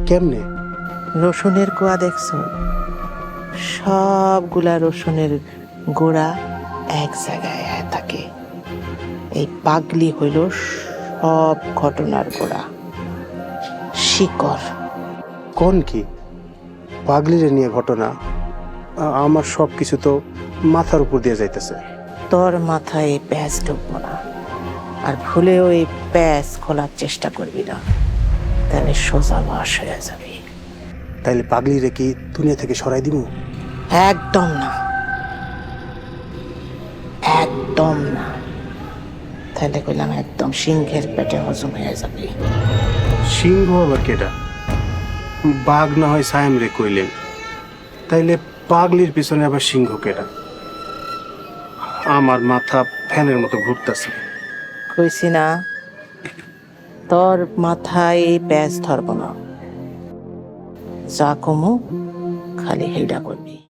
কেমনে? রসুনের কোয়া দেখছো? সবগুলা রসুনের গোড়া এক জায়গায় থাকে। এই পাগলি হইল সব ঘটনার গোড়া, শিকড়। কোন কি পাগলিরে নিয়ে ঘটনা? আমার সব কিছু তো মাথার উপর দিয়ে যাইতেছে। তোর মাথায় এই প্যাঁচ ঢুকবো না, আর ভুলেও এই প্যাঁচ খোলার চেষ্টা করবি না, তাহলে সোজা লাশ হয়ে যাবে। তাইলে পাগলিরে কি দুনিয়া থেকে সরাই দিব? একদম না, একদম না। তাহলে কইলাম একদম সিংহের পেটে হজম হয়ে যাবে। সিংহ আবার কেডা? বাঘ না হয় সায়েম রে কইলেন, তাইলে পাগলির পিছনে আবার সিংহ কেডা? আমার মাথা ফ্যানের মতো ঘুরতেছে। কইছি না, তোর মাথায় এই প্যাঁচ ধরব না। যা কমু খালি হেডা করবি।